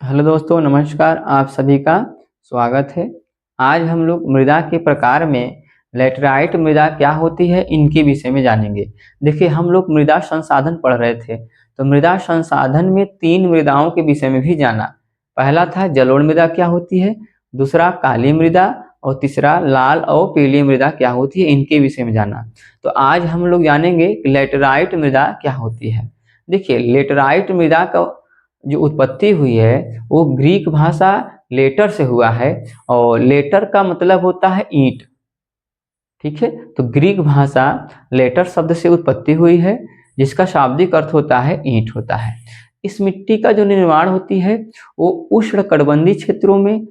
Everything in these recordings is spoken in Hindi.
हेलो दोस्तों, नमस्कार। आप सभी का स्वागत है। आज हम लोग मृदा के प्रकार में लैटेराइट मृदा क्या होती है इनके विषय में जानेंगे। देखिए, हम लोग मृदा संसाधन पढ़ रहे थे, तो मृदा संसाधन में 3 मृदाओं के विषय में भी जाना। पहला था जलोढ़ मृदा क्या होती है, दूसरा काली मृदा और तीसरा लाल और पीली मृदा क्या होती है, इनके विषय में जाना। तो आज हम लोग जानेंगे कि लैटेराइट मृदा क्या होती है। देखिए, लैटेराइट मृदा का जो उत्पत्ति हुई है वो ग्रीक भाषा लेटर से हुआ है, और लेटर का मतलब होता है ईंट। ठीक है, तो ग्रीक भाषा लेटर शब्द से उत्पत्ति हुई है, जिसका शाब्दिक अर्थ होता है ईंट होता है। इस मिट्टी का जो निर्माण होती है वो उष्णकटिबंधीय क्षेत्रों में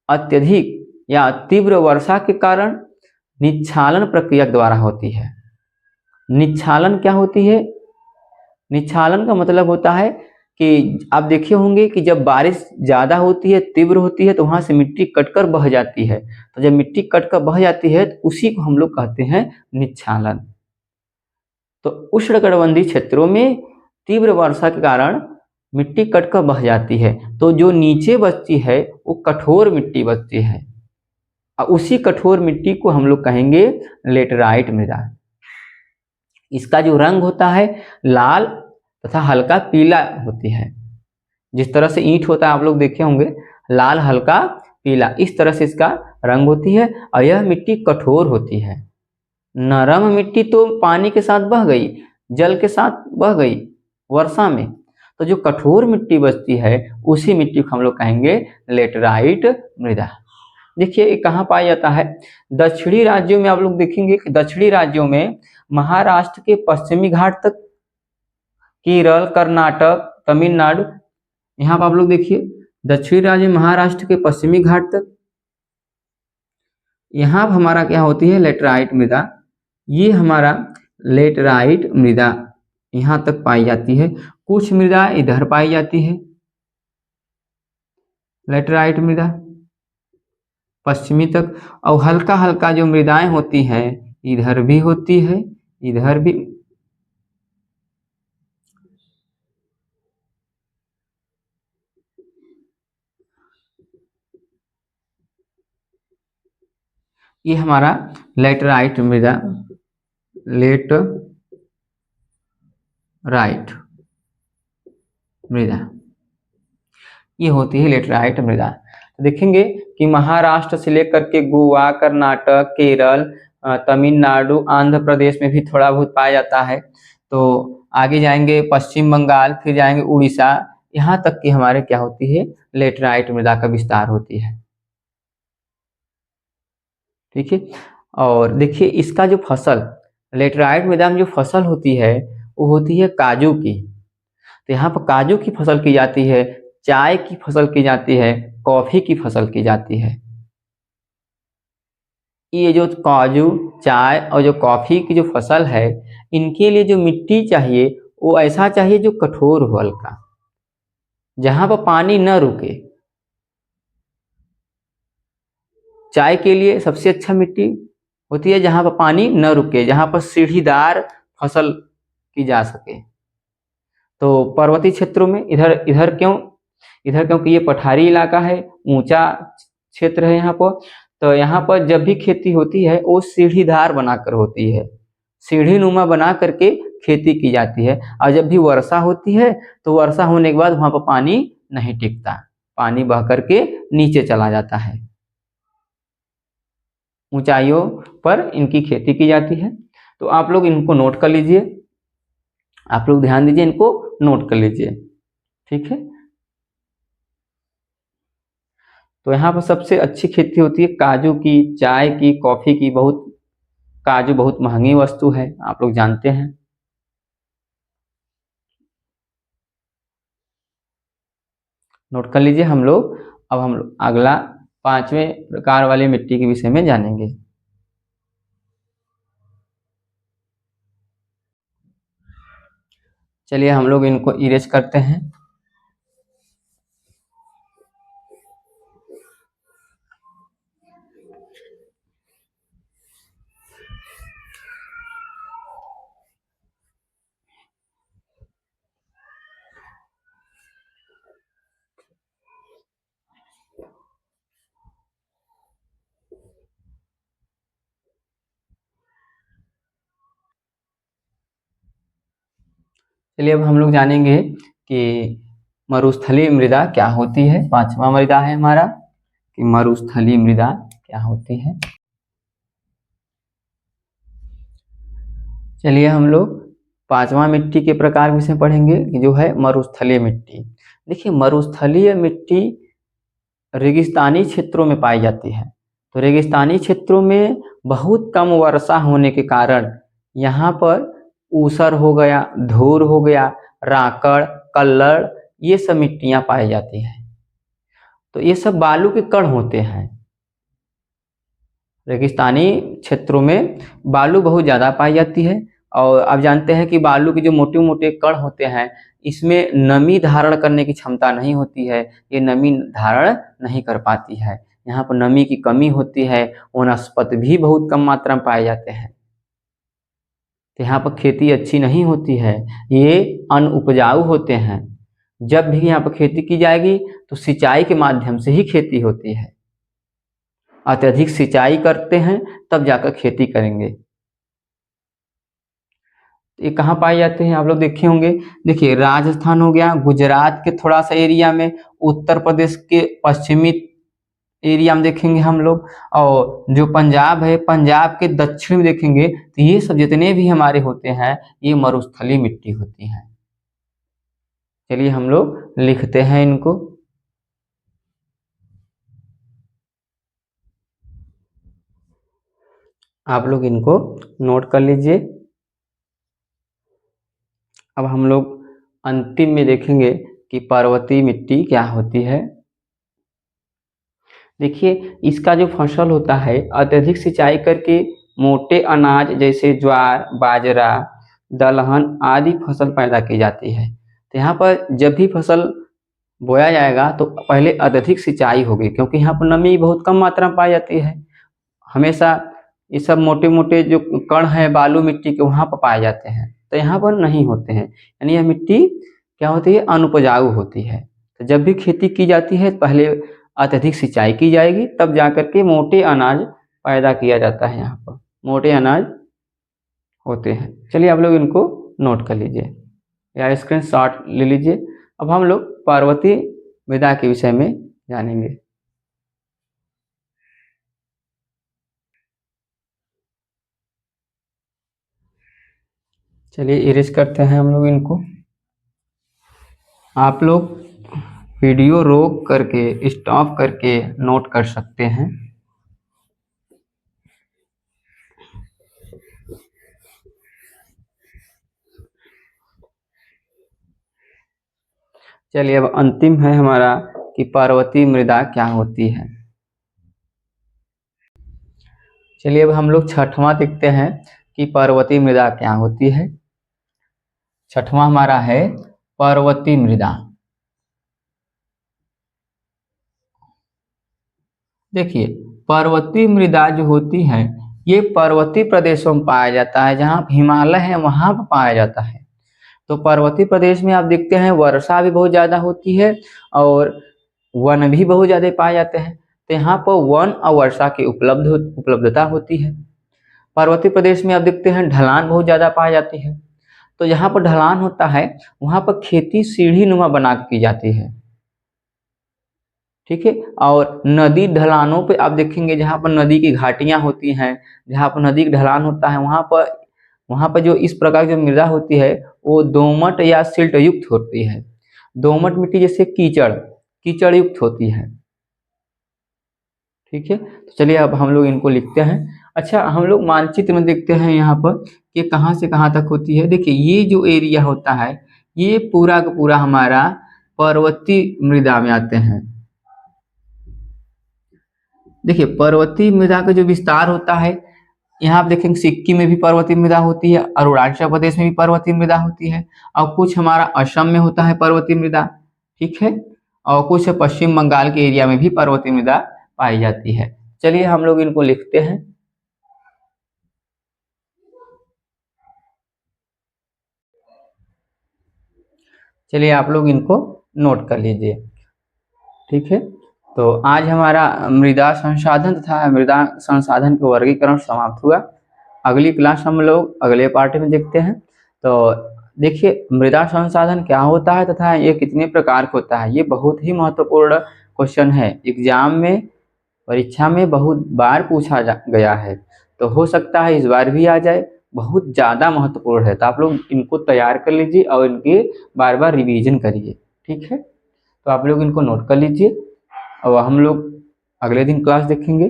अत्यधिक या तीव्र वर्षा के कारण निच्छालन प्रक्रिया द्वारा होती है। निच्छालन क्या होती है? निच्छालन का मतलब होता है कि आप देखे होंगे कि जब बारिश ज़्यादा होती है, तीव्र होती है, तो वहाँ से मिट्टी कटकर बह जाती है। तो जब मिट्टी कटकर बह जाती है तो उसी को हम लोग कहते हैं निच्छालन। तो उष्णकटिबंधीय क्षेत्रों में तीव्र वर्षा के कारण मिट्टी कटकर बह जाती है, तो जो नीचे बचती है वो कठोर मिट्टी बचती है, और उसी कठोर मिट्टी को हम लोग कहेंगे लेटेराइट मृदा। इसका जो रंग होता है लाल तथा हल्का पीला होती है। जिस तरह से ईंट होता है आप लोग देखे होंगे, लाल हल्का पीला, इस तरह से इसका रंग होती है। और यह मिट्टी कठोर होती है। नरम मिट्टी तो पानी के साथ बह गई, जल के साथ बह गई वर्षा में, तो जो कठोर मिट्टी बचती है उसी मिट्टी को हम लोग कहेंगे लेटेराइट मृदा। देखिए, ये कहाँ पाया जाता है? दक्षिणी राज्यों में आप लोग देखेंगे कि दक्षिणी राज्यों में महाराष्ट्र के पश्चिमी घाट तक, केरल, कर्नाटक, तमिलनाडु, यहाँ पर आप लोग देखिए दक्षिणी राज्य महाराष्ट्र के पश्चिमी घाट तक, यहाँ पर हमारा क्या होती है लेटेराइट मृदा। ये हमारा लेटेराइट मृदा यहाँ तक पाई जाती है। कुछ मृदा इधर पाई जाती है लेटेराइट मृदा पश्चिमी तक, और हल्का हल्का जो मृदाएं होती हैं इधर भी होती है, इधर भी। ये हमारा लेटेराइट मृदा, लेटराइट मृदा, ये होती है लेटेराइट मृदा। तो देखेंगे कि महाराष्ट्र से लेकर के गोवा, कर्नाटक, केरल, तमिलनाडु, आंध्र प्रदेश में भी थोड़ा बहुत पाया जाता है। तो आगे जाएंगे पश्चिम बंगाल, फिर जाएंगे उड़ीसा, यहाँ तक कि हमारे क्या होती है लेटेराइट मृदा का विस्तार होती है। ठीक है, और देखिए इसका जो फसल लेटेराइट मृदा में जो फसल होती है वो होती है काजू की। तो यहाँ पर काजू की फसल की जाती है, चाय की फसल की जाती है, कॉफी की फसल की जाती है। ये जो काजू, चाय और जो कॉफी की जो फसल है, इनके लिए जो मिट्टी चाहिए वो ऐसा चाहिए जो कठोर हो, हल्का, जहां पर पानी न रुके। चाय के लिए सबसे अच्छा मिट्टी होती है जहां पर पानी न रुके, जहां पर सीढ़ीदार फसल की जा सके। तो पर्वतीय क्षेत्रों में इधर इधर क्यों, इधर क्योंकि ये पठारी इलाका है, ऊंचा क्षेत्र है यहाँ पर। तो यहाँ पर जब भी खेती होती है वो सीढ़ीदार बनाकर होती है, सीढ़ी नुमा बना करके खेती की जाती है। और जब भी वर्षा होती है तो वर्षा होने के बाद वहां पर पानी नहीं टिकता, पानी बह करके नीचे चला जाता है। ऊंचाइयों पर इनकी खेती की जाती है। तो आप लोग इनको नोट कर लीजिए, आप लोग ध्यान दीजिए, इनको नोट कर लीजिए। ठीक है, तो यहाँ पर सबसे अच्छी खेती होती है काजू की, चाय की, कॉफी की। बहुत काजू बहुत महंगी वस्तु है, आप लोग जानते हैं। नोट कर लीजिए। हम लोग अगला 5वें प्रकार वाली मिट्टी के विषय में जानेंगे। चलिए हम लोग इनको इरेज करते हैं। चलिए अब हम लोग जानेंगे कि मरुस्थलीय मृदा क्या होती है। पांचवा मृदा है हमारा कि मरुस्थलीय मृदा क्या होती है। चलिए हम लोग पांचवा मिट्टी के प्रकार विषय पढ़ेंगे कि जो है मरुस्थलीय मिट्टी। देखिए मरुस्थलीय मिट्टी रेगिस्तानी क्षेत्रों में पाई जाती है। तो रेगिस्तानी क्षेत्रों में बहुत कम वर्षा होने के कारण यहाँ पर ऊसर हो गया, धूर हो गया, राकड़, कल्लड़, ये सब मिट्टियां पाई जाती हैं। तो ये सब बालू के कण होते हैं। रेगिस्तानी क्षेत्रों में बालू बहुत ज़्यादा पाई जाती है और आप जानते हैं कि बालू के जो मोटे मोटे कण होते हैं इसमें नमी धारण करने की क्षमता नहीं होती है, ये नमी धारण नहीं कर पाती है। यहाँ पर नमी की कमी होती है, वनस्पति भी बहुत कम मात्रा में पाए जाते हैं, तो यहाँ पर खेती अच्छी नहीं होती है, ये अनउपजाऊ होते हैं। जब भी यहाँ पर खेती की जाएगी तो सिंचाई के माध्यम से ही खेती होती है, अत्यधिक सिंचाई करते हैं तब जाकर खेती करेंगे। ये कहाँ पाए जाते हैं आप लोग देखे होंगे। देखिए राजस्थान हो गया, गुजरात के थोड़ा सा एरिया में, उत्तर प्रदेश के पश्चिमी एरिया में देखेंगे हम लोग, और जो पंजाब है पंजाब के दक्षिण में देखेंगे, तो ये सब जितने भी हमारे होते हैं ये मरुस्थलीय मिट्टी होती हैं। चलिए हम लोग लिखते हैं इनको। आप लोग इनको नोट कर लीजिए। अब हम लोग अंतिम में देखेंगे कि पर्वतीय मिट्टी क्या होती है। देखिए इसका जो फसल होता है अत्यधिक सिंचाई करके मोटे अनाज जैसे ज्वार, बाजरा, दलहन आदि फसल पैदा की जाती है। तो यहाँ पर जब भी फसल बोया जाएगा तो पहले अत्यधिक सिंचाई होगी, क्योंकि यहाँ पर नमी बहुत कम मात्रा में पाई जाती है। हमेशा ये सब मोटे मोटे जो कण हैं बालू मिट्टी के वहाँ पर पाए जाते हैं, तो यहाँ पर नहीं होते हैं। यानी यह मिट्टी क्या होती है, अनुपजाऊ होती है। तो जब भी खेती की जाती है पहले अत्यधिक सिंचाई की जाएगी, तब जाकर के मोटे अनाज पैदा किया जाता है। यहाँ पर मोटे अनाज होते हैं। चलिए आप लोग इनको नोट कर लीजिए या स्क्रीनशॉट ले लीजिए। अब हम लोग पर्वतीय मृदा के विषय में जानेंगे। चलिए इरेज करते हैं हम लोग इनको। आप लोग वीडियो रोक करके स्टॉप करके नोट कर सकते हैं। चलिए अब अंतिम है हमारा कि पर्वतीय मृदा क्या होती है। चलिए अब हम लोग छठवां देखते हैं कि पर्वतीय मृदा क्या होती है। छठवां हमारा है पर्वतीय मृदा। देखिए पर्वतीय मृदा जो होती है ये पर्वतीय प्रदेशों में पाया जाता है, जहाँ हिमालय है वहां पर पाया जाता है। तो पर्वतीय प्रदेश में आप देखते हैं वर्षा भी बहुत ज़्यादा होती है और वन भी बहुत ज़्यादा पाए जाते हैं। तो यहाँ पर वन और वर्षा की उपलब्धता होती है। पर्वतीय प्रदेश में आप देखते हैं ढलान बहुत ज़्यादा पाई जाती है। तो जहाँ पर ढलान होता है वहाँ पर खेती सीढ़ी नुमा बना की जाती है, ठीक है। और नदी ढलानों पे आप देखेंगे जहाँ पर नदी की घाटियाँ होती हैं, जहाँ पर नदी का ढलान होता है वहाँ पर जो इस प्रकार की जो मृदा होती है वो दोमट या सिल्ट युक्त होती है। दोमट मिट्टी जैसे कीचड़ युक्त होती है, ठीक है। तो चलिए अब हम लोग इनको लिखते हैं। अच्छा हम लोग मानचित्र में देखते हैं यहाँ पर कि कहाँ से कहाँ तक होती है। देखिए ये जो एरिया होता है ये पूरा का पूरा हमारा पर्वतीय मृदा में आते हैं। देखिए पर्वतीय मृदा का जो विस्तार होता है यहाँ आप देखेंगे सिक्किम में भी पर्वतीय मृदा होती है, अरुणाचल प्रदेश में भी पर्वतीय मृदा होती है, और कुछ हमारा असम में होता है पर्वतीय मृदा, ठीक है। और कुछ पश्चिम बंगाल के एरिया में भी पर्वतीय मृदा पाई जाती है। चलिए हम लोग इनको लिखते हैं। चलिए आप लोग इनको नोट कर लीजिए, ठीक है। तो आज हमारा मृदा संसाधन तथा मृदा संसाधन का वर्गीकरण समाप्त हुआ। अगली क्लास हम लोग अगले पार्ट में देखते हैं। तो देखिए मृदा संसाधन क्या होता है तथा ये कितने प्रकार का होता है, ये बहुत ही महत्वपूर्ण क्वेश्चन है। एग्जाम में, परीक्षा में बहुत बार पूछा गया है, तो हो सकता है इस बार भी आ जाए। बहुत ज़्यादा महत्वपूर्ण है, तो आप लोग इनको तैयार कर लीजिए और इनके बार बार रिवीजन करिए। ठीक है, तो आप लोग इनको नोट कर लीजिए और हम लोग अगले दिन क्लास देखेंगे।